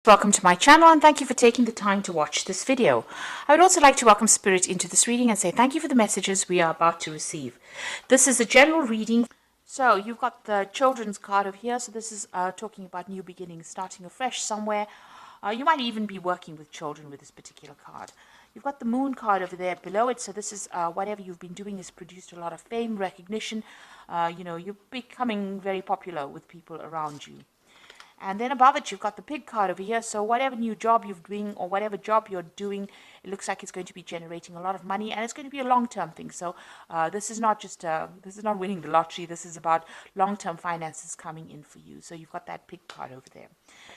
Welcome to my channel and thank you for taking the time to watch this video. I would also like to welcome Spirit into this reading and say thank you for the messages we are about to receive. This is a general reading. So you've got the children's card over here. So this is talking about new beginnings, starting afresh somewhere. You might even be working with children with this particular card. You've got the moon card over there below it. So this is whatever you've been doing has produced a lot of fame, recognition. You're becoming very popular with people around you. And then above it, you've got the pig card over here. So whatever new job you're doing or whatever job you're doing, it looks like it's going to be generating a lot of money and it's going to be a long-term thing. So this is not just, this is not winning the lottery. This is about long-term finances coming in for you. So you've got that pig card over there.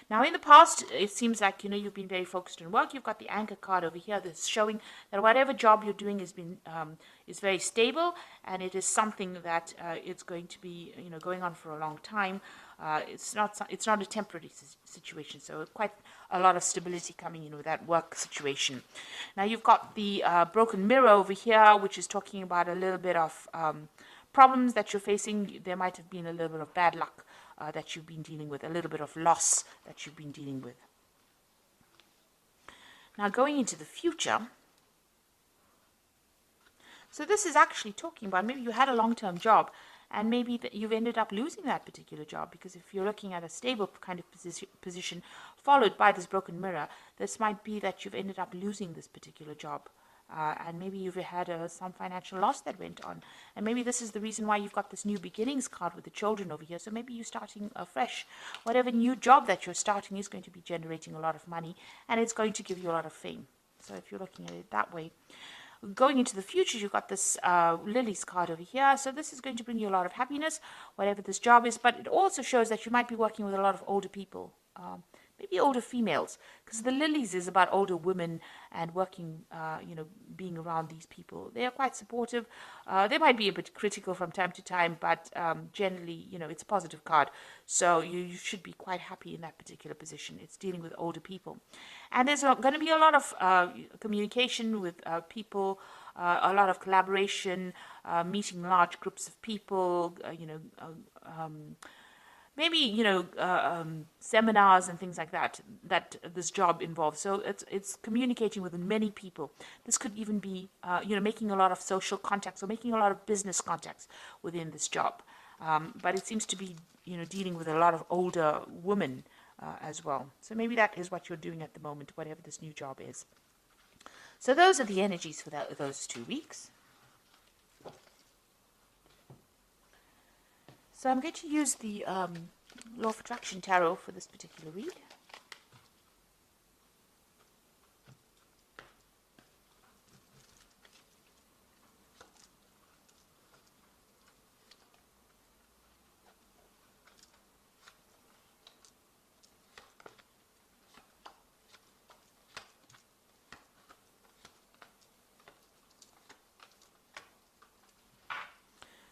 Now in the past, it seems like, you've been very focused on work. You've got the anchor card over here that's showing that whatever job you're doing is very stable and it is something that it's going to be, going on for a long time. It's not a temporary situation, so quite a lot of stability coming in with that work situation. Now you've got the broken mirror over here, which is talking about a little bit of problems that you're facing. There might have been a little bit of bad luck that you've been dealing with, a little bit of loss that you've been dealing with. Now going into the future, so this is actually talking about maybe you had a long-term job and maybe you've ended up losing that particular job, because if you're looking at a stable kind of position followed by this broken mirror, this might be that you've ended up losing this particular job. And maybe you've had some financial loss that went on. And maybe this is the reason why you've got this new beginnings card with the children over here. So maybe you're starting afresh. Whatever new job that you're starting is going to be generating a lot of money and it's going to give you a lot of fame. So if you're looking at it that way. Going into the future, you've got this Lily's card over here. So this is going to bring you a lot of happiness, whatever this job is. But it also shows that you might be working with a lot of older people, maybe older females, because the Lilies is about older women and working, being around these people. They are quite supportive. They might be a bit critical from time to time, but generally, it's a positive card. So you should be quite happy in that particular position. It's dealing with older people. And there's going to be a lot of communication with people, a lot of collaboration, meeting large groups of people, maybe seminars and things like that this job involves. So it's communicating with many people. This could even be making a lot of social contacts or making a lot of business contacts within this job. But it seems to be dealing with a lot of older women as well. So maybe that is what you're doing at the moment, whatever this new job is. So those are the energies for those 2 weeks. So I'm going to use the Law of Attraction Tarot for this particular read.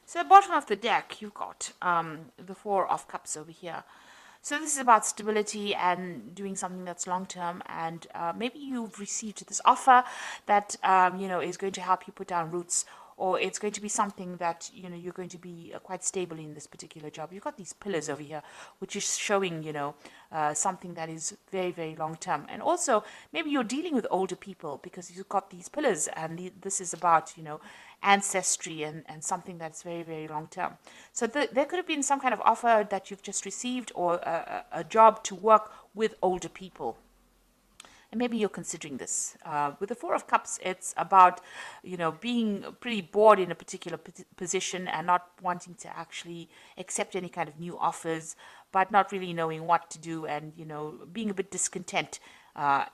So bottom of the deck, you've got the Four of Cups over here. So this is about stability and doing something that's long-term, and maybe you've received this offer that, is going to help you put down roots, or it's going to be something that, you're going to be quite stable in this particular job. You've got these pillars over here, which is showing, something that is very, very long-term. And also, maybe you're dealing with older people because you've got these pillars, and this is about, ancestry and something that's very, very long-term. So there could have been some kind of offer that you've just received, or a job to work with older people. And maybe you're considering this. With the Four of Cups, it's about, being pretty bored in a particular position and not wanting to actually accept any kind of new offers, but not really knowing what to do and, being a bit discontent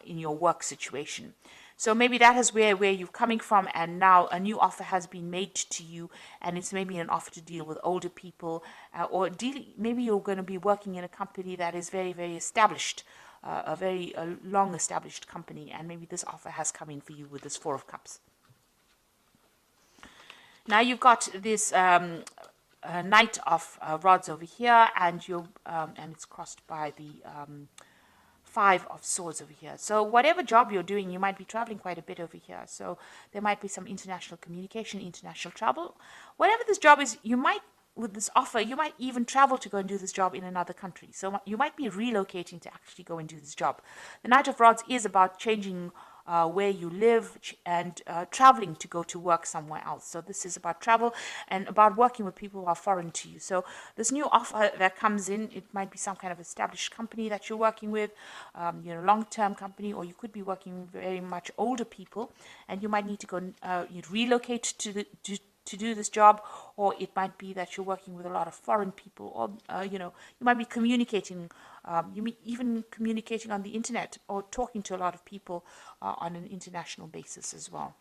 in your work situation. So maybe that is where you're coming from, and now a new offer has been made to you, and it's maybe an offer to deal with older people, or maybe you're going to be working in a company that is very, very established, a very long established company, and maybe this offer has come in for you with this Four of Cups. Now you've got this Knight of Rods over here, and it's crossed by the Five of Swords over here. So whatever job you're doing, you might be traveling quite a bit over here. So there might be some international communication, international travel. Whatever this job is, you might with this offer, you might even travel to go and do this job in another country. So you might be relocating to actually go and do this job. The Knight of Rods is about changing where you live and traveling to go to work somewhere else. So this is about travel and about working with people who are foreign to you. So this new offer that comes in, it might be some kind of established company that you're working with, long-term company, or you could be working with very much older people, and you might need to go you'd relocate to do this job, or it might be that you're working with a lot of foreign people, or you might be communicating, you may even communicating on the internet or talking to a lot of people on an international basis as well.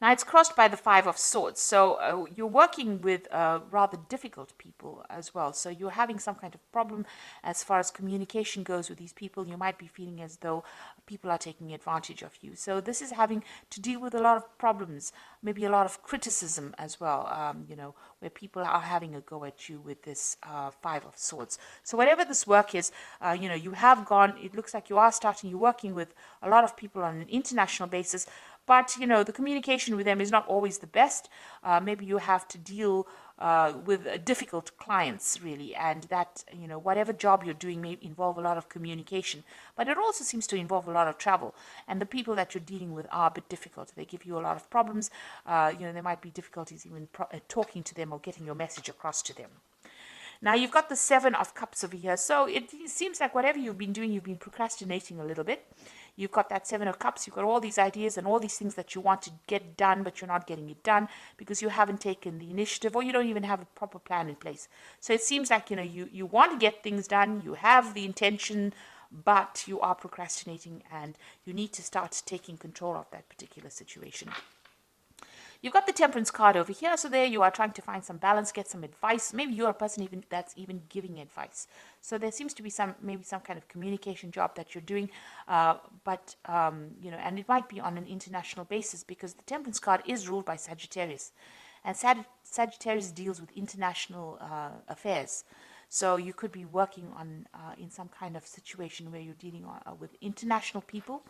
Now it's crossed by the Five of Swords, so you're working with rather difficult people as well. So you're having some kind of problem as far as communication goes with these people. You might be feeling as though people are taking advantage of you. So this is having to deal with a lot of problems, maybe a lot of criticism as well, where people are having a go at you with this Five of Swords. So whatever this work is, you have gone, it looks like you're working with a lot of people on an international basis, but, the communication with them is not always the best. Maybe you have to deal with difficult clients, really. And that, whatever job you're doing may involve a lot of communication. But it also seems to involve a lot of travel. And the people that you're dealing with are a bit difficult. They give you a lot of problems. There might be difficulties even talking to them or getting your message across to them. Now you've got the Seven of Cups over here. So it seems like whatever you've been doing, you've been procrastinating a little bit. You've got that Seven of Cups. You've got all these ideas and all these things that you want to get done, but you're not getting it done because you haven't taken the initiative, or you don't even have a proper plan in place. So it seems like, you want to get things done. You have the intention, but you are procrastinating, and you need to start taking control of that particular situation. You've got the Temperance card over here, so there you are trying to find some balance, get some advice. Maybe you're a person that's even giving advice. So there seems to be maybe some kind of communication job that you're doing, and it might be on an international basis, because the Temperance card is ruled by Sagittarius, and Sagittarius deals with international affairs. So you could be working on in some kind of situation where you're dealing with international people,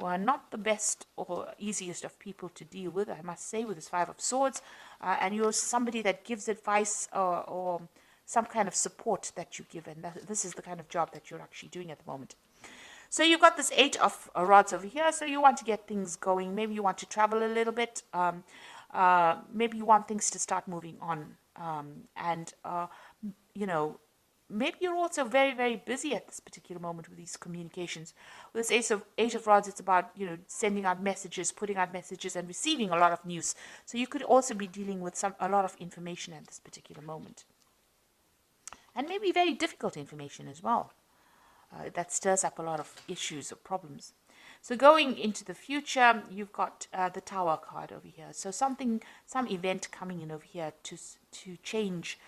who are not the best or easiest of people to deal with, I must say, with this Five of Swords. And you're somebody that gives advice or some kind of support that you give. And this is the kind of job that you're actually doing at the moment. So you've got this Eight of Rods over here. So you want to get things going. Maybe you want to travel a little bit. Maybe you want things to start moving on. Maybe you're also very, very busy at this particular moment with these communications. With this Eight of Rods, it's about, sending out messages, putting out messages, and receiving a lot of news. So you could also be dealing with a lot of information at this particular moment. And maybe very difficult information as well. That stirs up a lot of issues or problems. So going into the future, you've got the Tower card over here. So some event coming in over here to change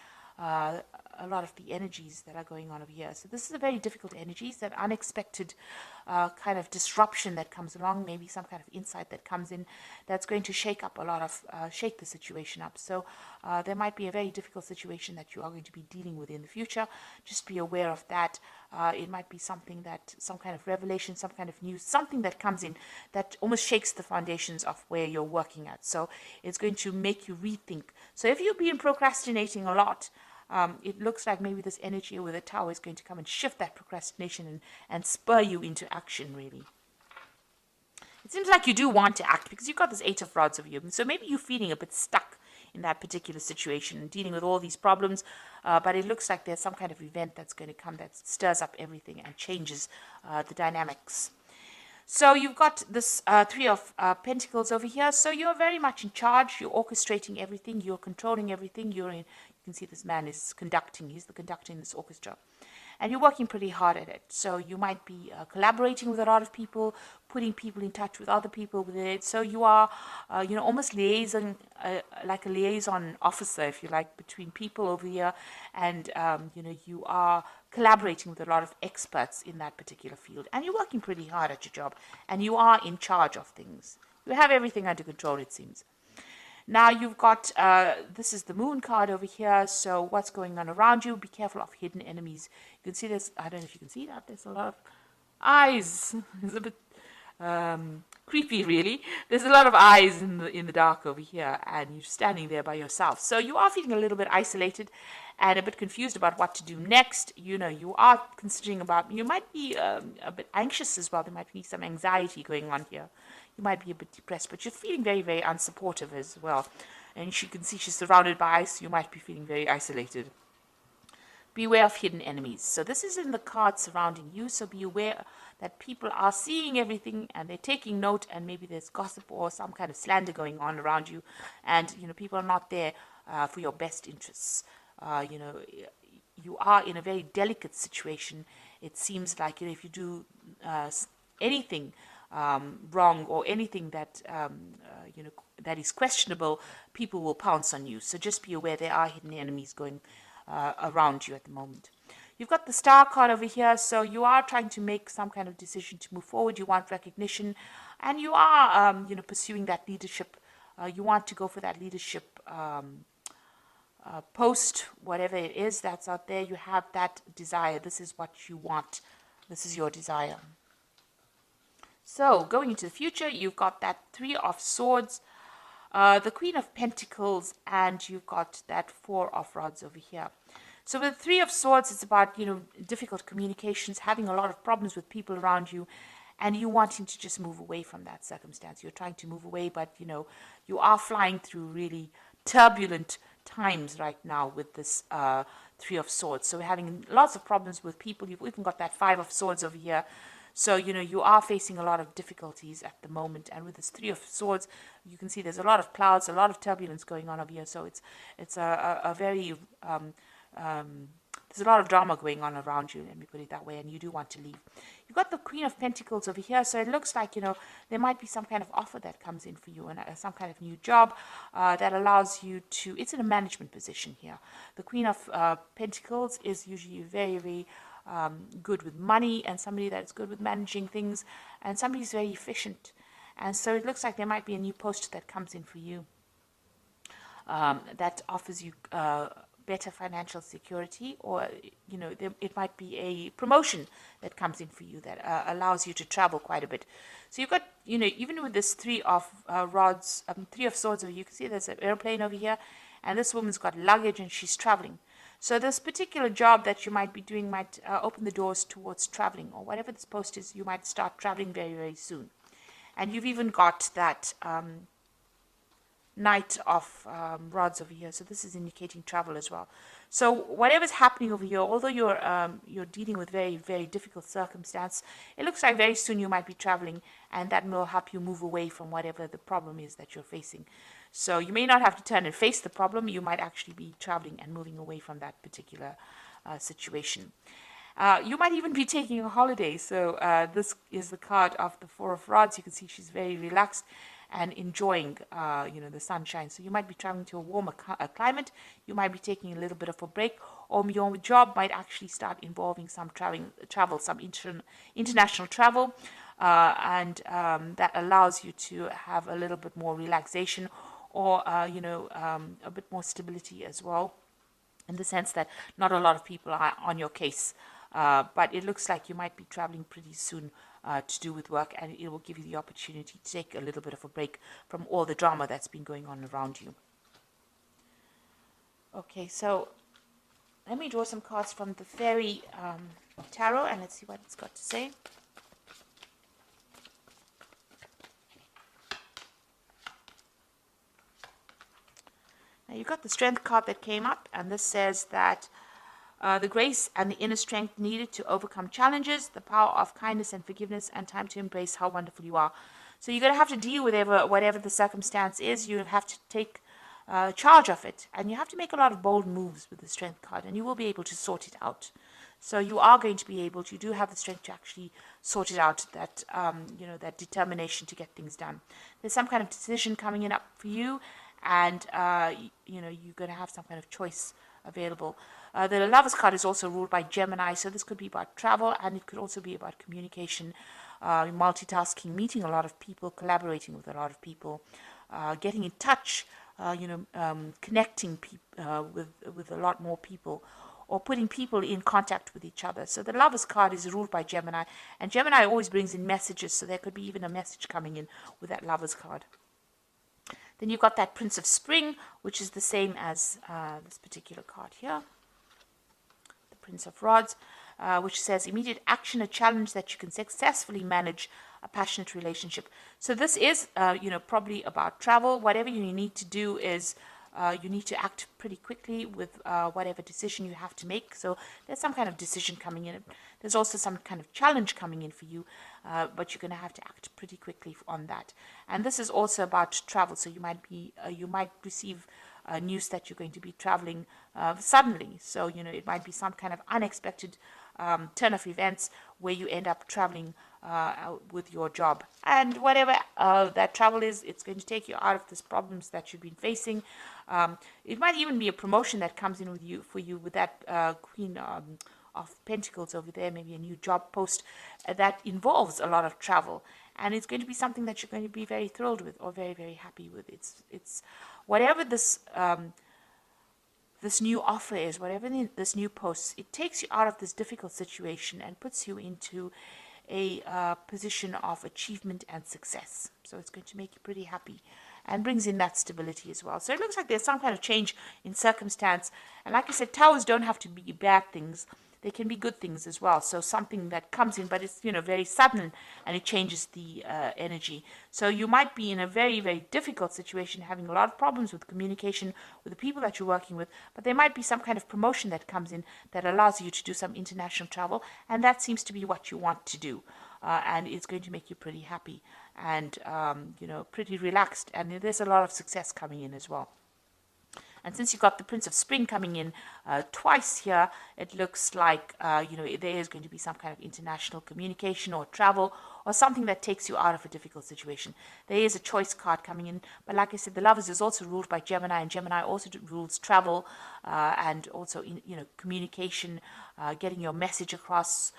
a lot of the energies that are going on over here. So this is a very difficult energy. It's that unexpected kind of disruption that comes along, maybe some kind of insight that comes in that's going to shake the situation up. So there might be a very difficult situation that you are going to be dealing with in the future. Just be aware of that. It might be some kind of revelation, some kind of news, something that comes in that almost shakes the foundations of where you're working at. So it's going to make you rethink. So if you've been procrastinating a lot, it looks like maybe this energy with the Tower is going to come and shift that procrastination and spur you into action, really. It seems like you do want to act because you've got this Eight of Rods over you. So maybe you're feeling a bit stuck in that particular situation and dealing with all these problems. But it looks like there's some kind of event that's going to come that stirs up everything and changes the dynamics. So you've got this Three of Pentacles over here. So you're very much in charge. You're orchestrating everything. You're controlling everything. You can see this man is conducting. He's the conductor in this orchestra. And you're working pretty hard at it. So you might be collaborating with a lot of people, putting people in touch with other people with it. So you are, almost liaison, like a liaison officer, if you like, between people over here. And, you are collaborating with a lot of experts in that particular field. And you're working pretty hard at your job. And you are in charge of things. You have everything under control, it seems. Now you've got, this is the Moon card over here, so what's going on around you? Be careful of hidden enemies. You can see this, I don't know if you can see that, there's a lot of eyes. It's a bit creepy, really. There's a lot of eyes in the dark over here, and you're standing there by yourself. So you are feeling a little bit isolated and a bit confused about what to do next. You know, you are considering about, you might be a bit anxious as well. There might be some anxiety going on here. You might be a bit depressed, but you're feeling very, very unsupportive as well. And you can see she's surrounded by ice. You might be feeling very isolated. Beware of hidden enemies. So this is in the card surrounding you. So be aware that people are seeing everything and they're taking note, and maybe there's gossip or some kind of slander going on around you. And, you know, people are not there for your best interests. You know, you are in a very delicate situation. It seems like, you know, if you do anything wrong or anything that, you know, that is questionable, people will pounce on you. So just be aware there are hidden enemies going around you at the moment. You've got the star card over here, so you are trying to make some kind of decision to move forward. You want recognition, and you are, you know, pursuing that leadership. You want to go for that leadership post, whatever it is that's out there. You have that desire. This is what you want. This is your desire. So going into the future, you've got that Three of Swords, the Queen of Pentacles, and you've got that Four of Rods over here. So with the Three of Swords, it's about, you know, difficult communications, having a lot of problems with people around you, and you wanting to just move away from that circumstance. You're trying to move away, but, you know, you are flying through really turbulent times right now with this Three of Swords. So we're having lots of problems with people. You've even got that Five of Swords over here. So, you know, you are facing a lot of difficulties at the moment. And with this Three of Swords, you can see there's a lot of clouds, a lot of turbulence going on over here. So it's a very, there's a lot of drama going on around you, let me put it that way, and you do want to leave. You've got the Queen of Pentacles over here. So it looks like, you know, there might be some kind of offer that comes in for you, and some kind of new job that allows you to, it's in a management position here. The Queen of Pentacles is usually very, very good with money, and somebody that's good with managing things, and somebody who's very efficient. And so it looks like there might be a new post that comes in for you that offers you better financial security, or, you know, it might be a promotion that comes in for you that allows you to travel quite a bit. So you've got, you know, even with this Three of Rods, Three of Swords over, you can see there's an airplane over here, and this woman's got luggage and she's traveling. So this particular job that you might be doing might open the doors towards traveling, or whatever this post is, you might start traveling very, very soon. And you've even got that Knight of Rods over here. So this is indicating travel as well. So whatever's happening over here, although you're dealing with very, very difficult circumstance, it looks like very soon you might be traveling, and that will help you move away from whatever the problem is that you're facing. So you may not have to turn and face the problem. You might actually be traveling and moving away from that particular situation. You might even be taking a holiday. So this is the card of the Four of Rods. You can see she's very relaxed and enjoying, you know, the sunshine. So you might be traveling to a warmer climate. You might be taking a little bit of a break, or your job might actually start involving some travel, some international travel, and that allows you to have a little bit more relaxation, or, you know, a bit more stability as well, in the sense that not a lot of people are on your case. But it looks like you might be traveling pretty soon to do with work, and it will give you the opportunity to take a little bit of a break from all the drama that's been going on around you. Okay, so let me draw some cards from the Fairy Tarot, and let's see what it's got to say. Now you've got the Strength card that came up, and this says that the grace and the inner strength needed to overcome challenges, the power of kindness and forgiveness, and time to embrace how wonderful you are. So you're going to have to deal with whatever the circumstance is. You have to take charge of it, and you have to make a lot of bold moves with the Strength card, and you will be able to sort it out. So you are going to be able to, you do have the strength to actually sort it out, that, you know, that determination to get things done. There's some kind of decision coming in up for you, and, you know, you're going to have some kind of choice available. The Lovers card is also ruled by Gemini, so this could be about travel, and it could also be about communication, multitasking, meeting a lot of people, collaborating with a lot of people, getting in touch, you know, connecting with a lot more people, or putting people in contact with each other. So the Lovers card is ruled by Gemini, and Gemini always brings in messages, so there could be even a message coming in with that Lovers card. Then you've got that Prince of Spring, which is the same as this particular card here. The Prince of Rods, which says immediate action, a challenge that you can successfully manage, a passionate relationship. So this is, probably about travel. Whatever you need to do is you need to act pretty quickly with whatever decision you have to make. So there's some kind of decision coming in. There's also some kind of challenge coming in for you, but you're going to have to act pretty quickly on that. And this is also about travel. So you might receive news that you're going to be traveling suddenly. So it might be some kind of unexpected turn of events where you end up traveling with your job, and whatever that travel is, it's going to take you out of these problems that you've been facing. It might even be a promotion that comes in for you with that Queen of Pentacles over there, maybe a new job post that involves a lot of travel, and it's going to be something that you're going to be very thrilled with or very, very happy with. It's whatever this new offer is, whatever this new post, it takes you out of this difficult situation and puts you into a position of achievement and success. So it's going to make you pretty happy and brings in that stability as well. So it looks like there's some kind of change in circumstance. And like I said, towers don't have to be bad things. They can be good things as well. So something that comes in, but it's, very sudden, and it changes the energy. So you might be in a very, very difficult situation, having a lot of problems with communication with the people that you're working with, but there might be some kind of promotion that comes in that allows you to do some international travel, and that seems to be what you want to do. And it's going to make you pretty happy and, pretty relaxed. And there's a lot of success coming in as well. And since you've got the Prince of Spring coming in twice here, it looks like, there is going to be some kind of international communication or travel or something that takes you out of a difficult situation. There is a choice card coming in. But like I said, the Lovers is also ruled by Gemini, and Gemini also rules travel and also, communication, getting your message across.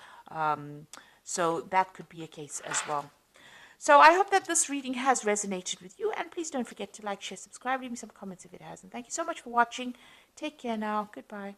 So that could be a case as well. So I hope that this reading has resonated with you, and please don't forget to like, share, subscribe, leave me some comments if it has. And thank you so much for watching. Take care now. Goodbye.